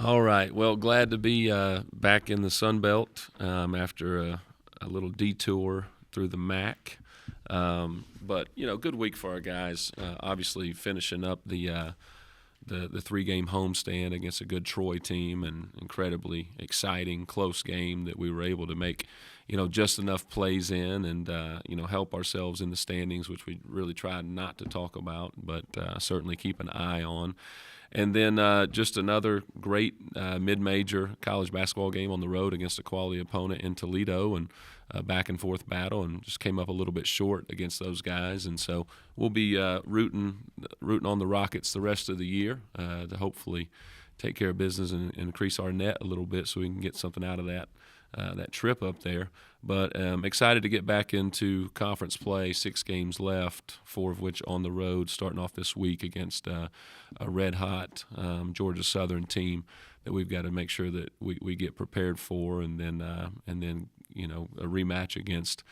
All right. Well, glad to be back in the Sun Belt after a little detour through the MAC. But good week for our guys. Obviously, finishing up the 3-game homestand against a good Troy team, and incredibly exciting, close game that we were able to make, just enough plays in and help ourselves in the standings, which we really tried not to talk about, but certainly keep an eye on. And then just another great mid-major college basketball game on the road against a quality opponent in Toledo, and back-and-forth battle, and just came up a little bit short against those guys. And so we'll be rooting on the Rockets the rest of the year to hopefully take care of business and increase our net a little bit so we can get something out of that trip up there. But excited to get back into conference play. 6 games left, 4 of which on the road, starting off this week against a red-hot Georgia Southern team that we've got to make sure that we get prepared for, and then a rematch against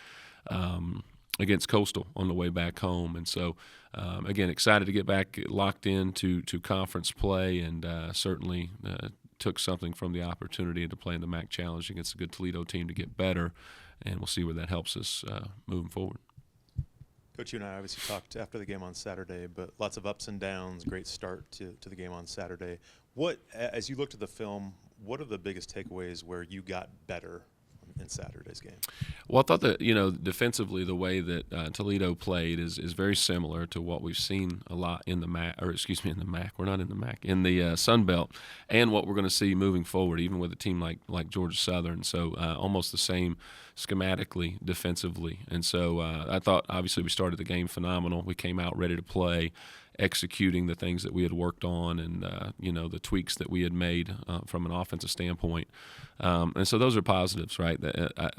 Coastal on the way back home. And so, again, excited to get back locked into conference play, and certainly took something from the opportunity to play in the MAC Challenge against a good Toledo team to get better, and we'll see where that helps us moving forward. Coach, you and I obviously talked after the game on Saturday, but lots of ups and downs, great start to the game on Saturday. As you looked at the film, what are the biggest takeaways where you got better in Saturday's game? Well, I thought that, defensively, the way that Toledo played is very similar to what we've seen a lot in the MAC, in the MAC. We're not in the MAC, in the Sun Belt, and what we're going to see moving forward, even with a team like Georgia Southern. So almost the same schematically, defensively. And so I thought, obviously, we started the game phenomenal. We came out ready to play, executing the things that we had worked on, and the tweaks that we had made from an offensive standpoint, and so those are positives, right?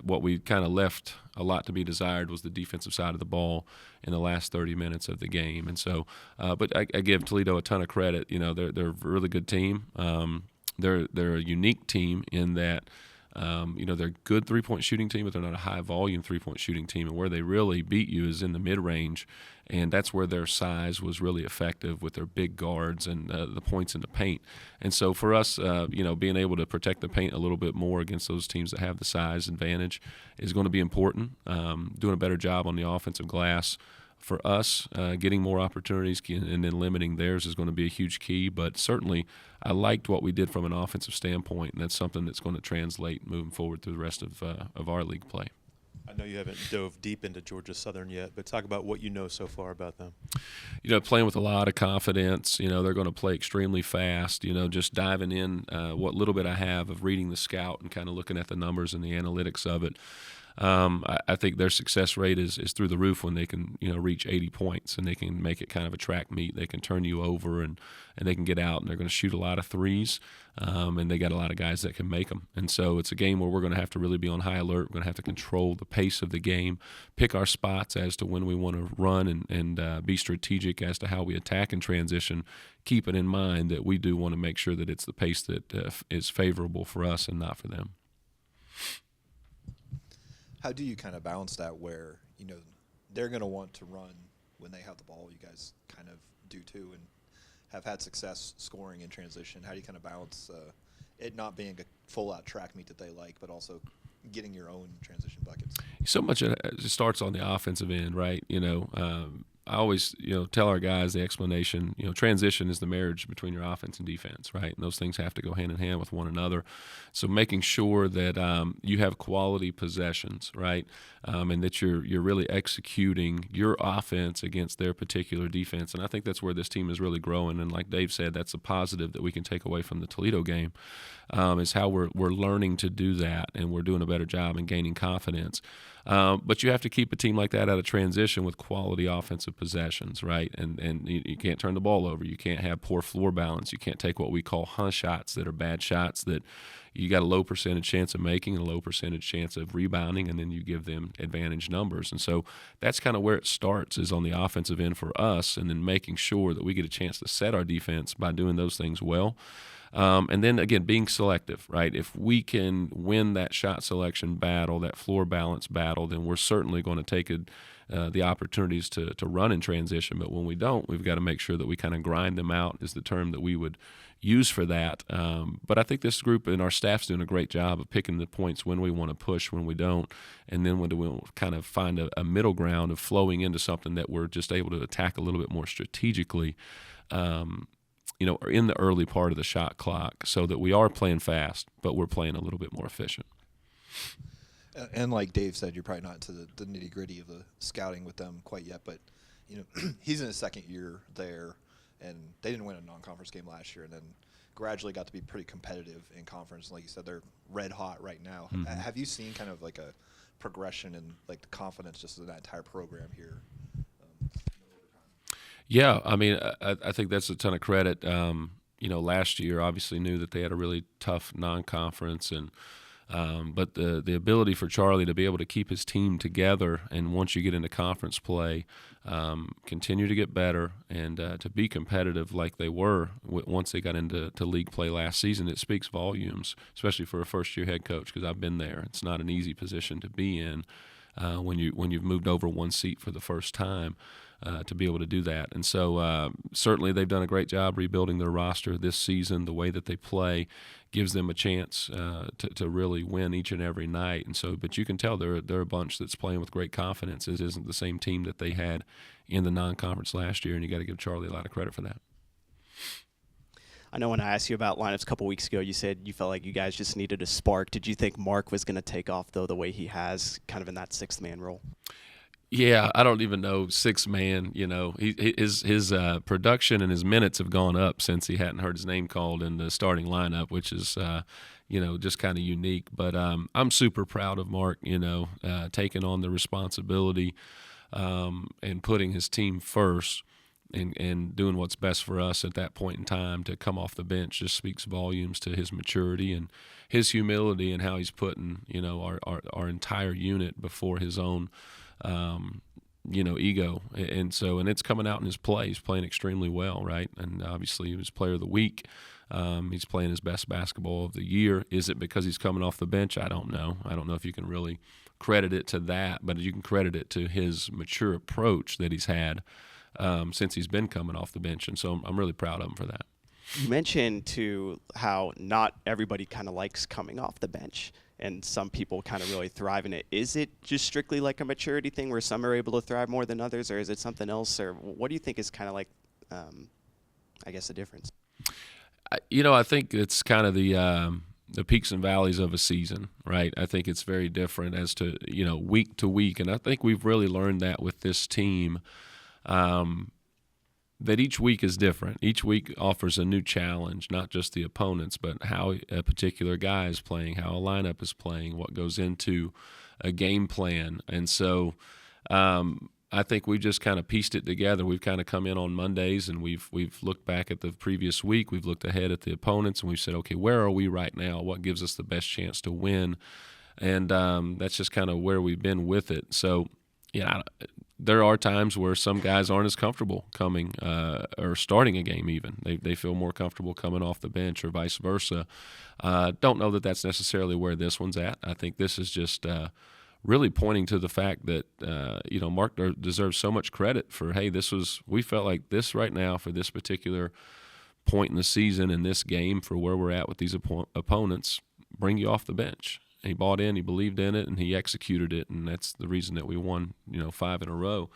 What we kind of left a lot to be desired was the defensive side of the ball in the last 30 minutes of the game. And so, but I give Toledo a ton of credit. They're a really good team. They're a unique team in that. They're a good three-point shooting team, but they're not a high-volume three-point shooting team. And where they really beat you is in the mid-range, and that's where their size was really effective with their big guards and the points in the paint. And so for us, being able to protect the paint a little bit more against those teams that have the size advantage is going to be important. Doing a better job on the offensive glass for us, getting more opportunities and then limiting theirs is going to be a huge key. But certainly I liked what we did from an offensive standpoint, and that's something that's going to translate moving forward through the rest of our league play. I know you haven't dove deep into Georgia Southern yet, but talk about what you know so far about them. Playing with a lot of confidence. They're going to play extremely fast. Just diving in what little bit I have of reading the scout and kind of looking at the numbers and the analytics of it. I think their success rate is through the roof when they can reach 80 points, and they can make it kind of a track meet. They can turn you over, and they can get out, and they're going to shoot a lot of threes, and they got a lot of guys that can make them. And so it's a game where we're going to have to really be on high alert. We're going to have to control the pace of the game, pick our spots as to when we want to run, and be strategic as to how we attack and transition, keeping in mind that we do want to make sure that it's the pace that is favorable for us and not for them. How do you kind of balance that where, they're going to want to run when they have the ball? You guys kind of do too and have had success scoring in transition. How do you kind of balance it not being a full-out track meet that they like, but also getting your own transition buckets? So much it starts on the offensive end, right? I always, tell our guys the explanation, transition is the marriage between your offense and defense, right? And those things have to go hand in hand with one another. So making sure that you have quality possessions, right? And that you're really executing your offense against their particular defense. And I think that's where this team is really growing. And like Dave said, that's a positive that we can take away from the Toledo game, is how we're learning to do that, and we're doing a better job in gaining confidence. But you have to keep a team like that out of transition with quality offensive possessions, right? And you can't turn the ball over. You can't have poor floor balance. You can't take what we call hunt shots that are bad shots that you got a low percentage chance of making and a low percentage chance of rebounding, and then you give them advantage numbers. And so that's kind of where it starts, is on the offensive end for us, and then making sure that we get a chance to set our defense by doing those things well. And then, again, being selective, right? If we can win that shot selection battle, that floor balance battle, then we're certainly going to take the opportunities to run in transition. But when we don't, we've got to make sure that we kind of grind them out is the term that we would use for that. But I think this group and our staff's doing a great job of picking the points when we want to push, when we don't, and then when we kind of find a middle ground of flowing into something that we're just able to attack a little bit more strategically, in the early part of the shot clock, so that we are playing fast, but we're playing a little bit more efficient. And like Dave said, you're probably not to the nitty-gritty of the scouting with them quite yet, but he's in his second year there, and they didn't win a non-conference game last year, and then gradually got to be pretty competitive in conference. Like you said, they're red hot right now. Mm-hmm. Have you seen kind of like a progression in like the confidence just in that entire program here? Yeah, I mean, I think that's a ton of credit. Last year obviously knew that they had a really tough non-conference, but the ability for Charlie to be able to keep his team together, and once you get into conference play, continue to get better and to be competitive like they were once they got into league play last season, it speaks volumes, especially for a first-year head coach, because I've been there. It's not an easy position to be in when you've moved over one seat for the first time. To be able to do that. And so certainly they've done a great job rebuilding their roster this season. The way that they play gives them a chance to really win each and every night. And so, but you can tell they're a bunch that's playing with great confidence. It isn't the same team that they had in the non-conference last year, and you got to give Charlie a lot of credit for that. I know when I asked you about lineups a couple weeks ago, you said you felt like you guys just needed a spark. Did you think Mark was going to take off, though, the way he has kind of in that sixth-man role? Yeah, I don't even know sixth man. His production and his minutes have gone up since he hadn't heard his name called in the starting lineup, which is just kind of unique. But I'm super proud of Mark. Taking on the responsibility and putting his team first and doing what's best for us at that point in time. To come off the bench just speaks volumes to his maturity and his humility and how he's putting our entire unit before his own. Ego. And it's coming out in his play. He's playing extremely well, right? And obviously he was player of the week. He's playing his best basketball of the year. Is it because he's coming off the bench? I don't know. I don't know if you can really credit it to that, but you can credit it to his mature approach that he's had since he's been coming off the bench. And so I'm really proud of him for that. You mentioned, too, how not everybody kind of likes coming off the bench, and some people kind of really thrive in it. Is it just strictly like a maturity thing where some are able to thrive more than others, or is it something else? Or what do you think is kind of like, the difference? I think it's kind of the peaks and valleys of a season, right? I think it's very different as to, week to week. And I think we've really learned that with this team, that each week is different. Each week offers a new challenge, not just the opponents, but how a particular guy is playing, how a lineup is playing, what goes into a game plan. And so I think we've just kind of pieced it together. We've kind of come in on Mondays and we've looked back at the previous week. We've looked ahead at the opponents and we've said, okay, where are we right now? What gives us the best chance to win? And that's just kind of where we've been with it. So, there are times where some guys aren't as comfortable coming or starting a game even. They feel more comfortable coming off the bench or vice versa. Don't know that that's necessarily where this one's at. I think this is just really pointing to the fact that, Mark deserves so much credit for, hey, we felt like this right now for this particular point in the season in this game for where we're at with these opponents, bring you off the bench. He bought in, he believed in it, and he executed it, and that's the reason that we won, 5 in a row.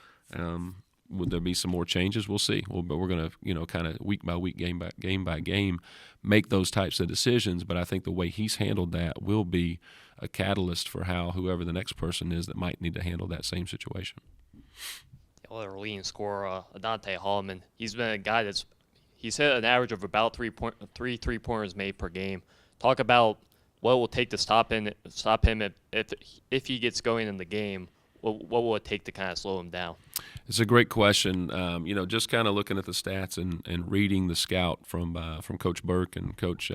Would there be some more changes? We'll see. But we're going to, kind of week by week, game by game, make those types of decisions. But I think the way he's handled that will be a catalyst for how whoever the next person is that might need to handle that same situation. Our leading scorer, Adante Hallman, he's been a guy he's hit an average of about 3 3-pointers made per game. Talk about what it will take to stop him if he gets going in the game. What will it take to kind of slow him down? It's a great question. Just kind of looking at the stats and reading the scout from Coach Burke and Coach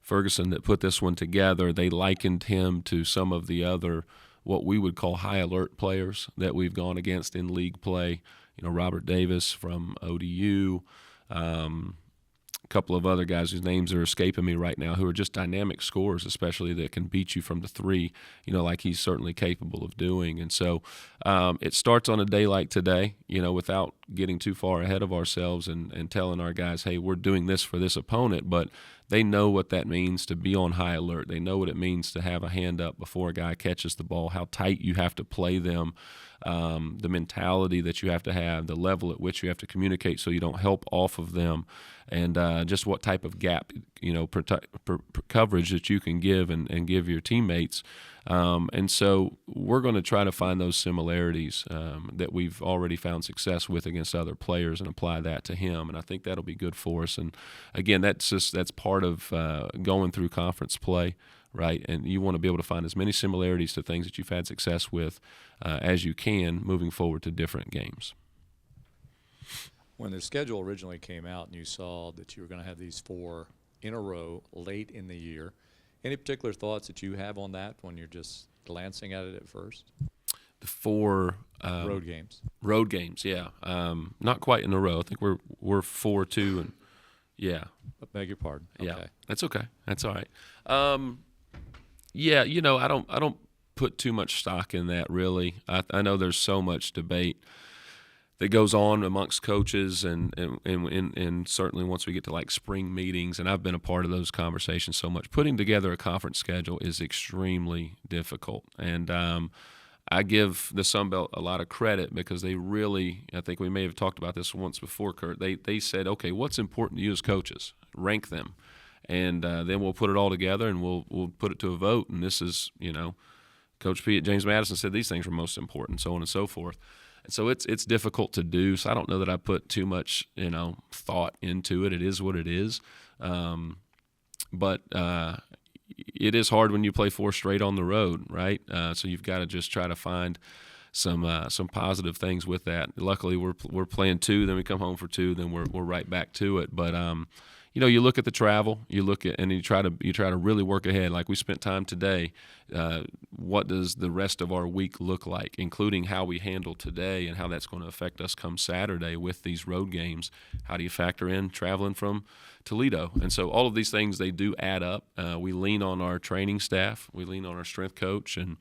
Ferguson that put this one together, they likened him to some of the other what we would call high alert players that we've gone against in league play. Robert Davis from ODU, couple of other guys whose names are escaping me right now who are just dynamic scorers, especially that can beat you from the three, like he's certainly capable of doing. And so it starts on a day like today, without getting too far ahead of ourselves and telling our guys, hey, we're doing this for this opponent, but they know what that means to be on high alert. They know what it means to have a hand up before a guy catches the ball, how tight you have to play them, the mentality that you have to have, the level at which you have to communicate so you don't help off of them, and just what type of gap, coverage that you can give and give your teammates. And so we're going to try to find those similarities that we've already found success with against other players and apply that to him. And I think that'll be good for us. And again, that's part of going through conference play, right? And you want to be able to find as many similarities to things that you've had success with as you can moving forward to different games. When the schedule originally came out and you saw that you were going to have these 4 in a row late in the year, any particular thoughts that you have on that when you're just glancing at it at first? The 4 road games. Road games, yeah. Not quite in a row. I think we're 4-2, and yeah. I beg your pardon. Okay. Yeah, that's okay. That's all right. Yeah, I don't put too much stock in that really. I know there's so much debate that goes on amongst coaches and certainly once we get to like spring meetings, and I've been a part of those conversations so much. Putting together a conference schedule is extremely difficult, and I give the Sun Belt a lot of credit because they really, I think we may have talked about this once before, Kurt, they said, okay, what's important to you as coaches? Rank them, and then we'll put it all together and we'll put it to a vote, and this is, Coach P at James Madison said these things were most important, so on and so forth. And so it's difficult to do. So I don't know that I put too much, thought into it. It is what it is. But it is hard when you play 4 straight on the road, right? So you've got to just try to find some positive things with that. Luckily, we're playing 2, then we come home for 2, then we're right back to it. But you look at the travel, you look at, and you try to really work ahead. Like we spent time today. What does the rest of our week look like, including how we handle today and how that's going to affect us come Saturday with these road games? How do you factor in traveling from Toledo? And so all of these things, they do add up. We lean on our training staff, we lean on our strength coach, and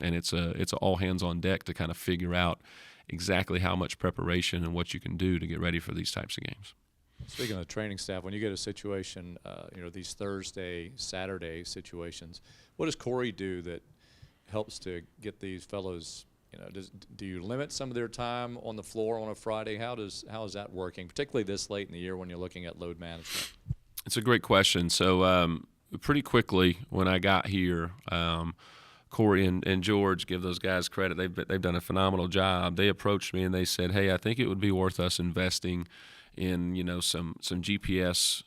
it's a all hands on deck to kind of figure out exactly how much preparation and what you can do to get ready for these types of games. Speaking of training staff, when you get a situation, these Thursday, Saturday situations, what does Corey do that helps to get these fellows, do you limit some of their time on the floor on a Friday? How is that working, particularly this late in the year when you're looking at load management? It's a great question. So pretty quickly when I got here, Corey and George, give those guys credit. They've done a phenomenal job. They approached me and they said, hey, I think it would be worth us investing in some GPS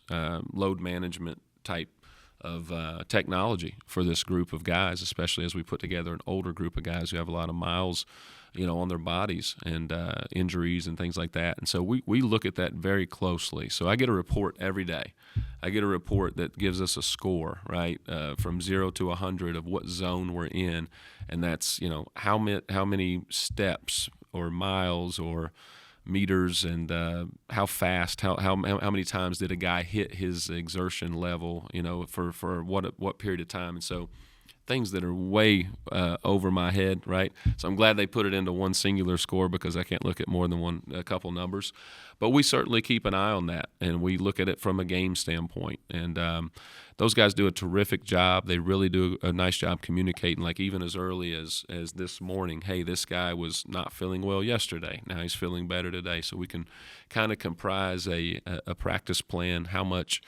load management type of technology for this group of guys, especially as we put together an older group of guys who have a lot of miles on their bodies and injuries and things like that. And so we look at that very closely. So I get a report every day. I get a report that gives us a score, right, from 0 to 100 of what zone we're in, and that's how many steps or miles or meters and how fast, how many times did a guy hit his exertion level, for what period of time. And so things that are way over my head, right? So I'm glad they put it into one singular score because I can't look at more than a couple numbers. But we certainly keep an eye on that, and we look at it from a game standpoint. And those guys do a terrific job. They really do a nice job communicating, like even as early as this morning, hey, this guy was not feeling well yesterday. Now he's feeling better today. So we can kind of comprise a practice plan, how much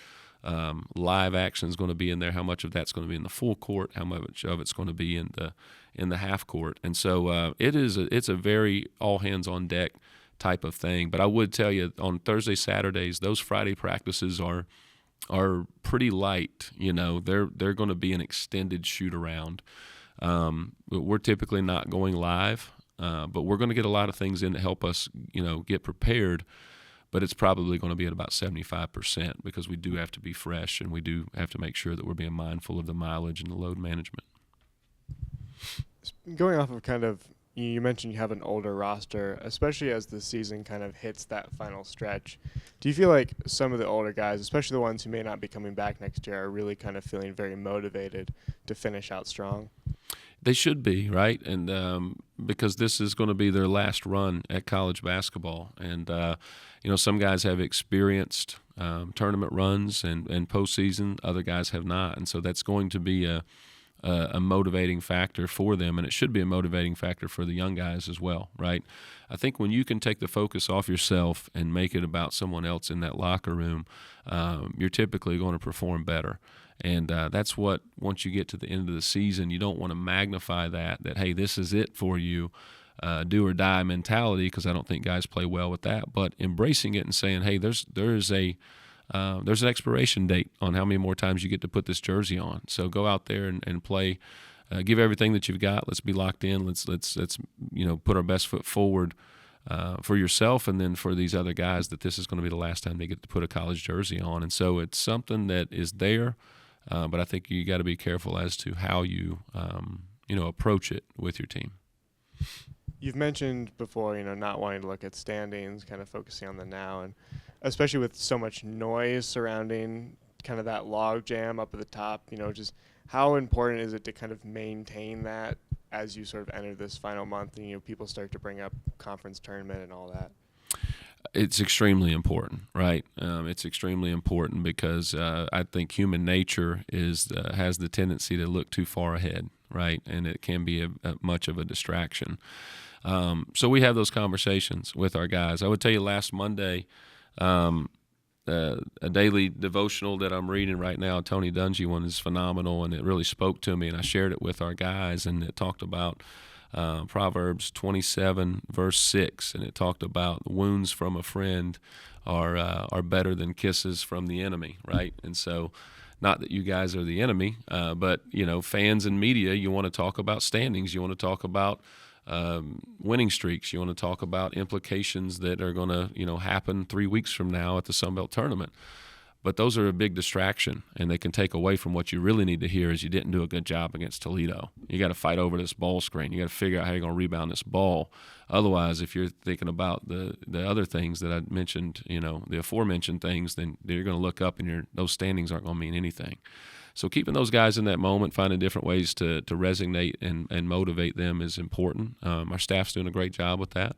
live action is going to be in there, how much of that's going to be in the full court, how much of it's going to be in the half court. And so it's a very all hands on deck type of thing. But I would tell you on Thursday, Saturdays, those Friday practices are pretty light. They're going to be an extended shoot around. We're typically not going live, but we're going to get a lot of things in to help us, get prepared. But it's probably going to be at about 75% because we do have to be fresh and we do have to make sure that we're being mindful of the mileage and the load management. Going off of kind of you mentioned you have an older roster, especially as the season kind of hits that final stretch. Do you feel like some of the older guys, especially the ones who may not be coming back next year, are really kind of feeling very motivated to finish out strong? They should be, right? And because this is going to be their last run at college basketball. And, some guys have experienced tournament runs and postseason. Other guys have not. And so that's going to be a motivating factor for them, and it should be a motivating factor for the young guys as well, right? I think when you can take the focus off yourself and make it about someone else in that locker room, you're typically going to perform better. And that's what, once you get to the end of the season, you don't want to magnify that, hey, this is it for you, do or die mentality, because I don't think guys play well with that. But embracing it and saying, hey, there's an expiration date on how many more times you get to put this jersey on. So go out there and play, give everything that you've got. Let's be locked in. Let's put our best foot forward for yourself and then for these other guys, that this is going to be the last time they get to put a college jersey on. And so it's something that is there, but I think you got to be careful as to how you approach it with your team. You've mentioned before, not wanting to look at standings, kind of focusing on the now, and especially with so much noise surrounding kind of that log jam up at the top, just how important is it to kind of maintain that as you sort of enter this final month and, people start to bring up conference tournament and all that? It's extremely important, right? It's extremely important because I think human nature has the tendency to look too far ahead, right? And it can be much of a distraction. So we have those conversations with our guys. I would tell you last Monday, a daily devotional that I'm reading right now, Tony Dungy one, is phenomenal, and it really spoke to me, and I shared it with our guys, and it talked about Proverbs 27, verse 6, and it talked about wounds from a friend are better than kisses from the enemy, right? And so, not that you guys are the enemy, but, fans and media, you want to talk about standings, you want to talk about winning streaks. You want to talk about implications that are going to, happen 3 weeks from now at the Sun Belt tournament. But those are a big distraction, and they can take away from what you really need to hear is you didn't do a good job against Toledo. You got to fight over this ball screen. You got to figure out how you're going to rebound this ball. Otherwise, if you're thinking about the other things that I mentioned, the aforementioned things, then you're going to look up and those standings aren't going to mean anything. So keeping those guys in that moment, finding different ways to resonate and motivate them is important. Our staff's doing a great job with that.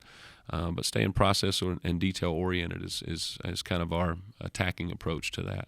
But staying process and detail-oriented is kind of our attacking approach to that.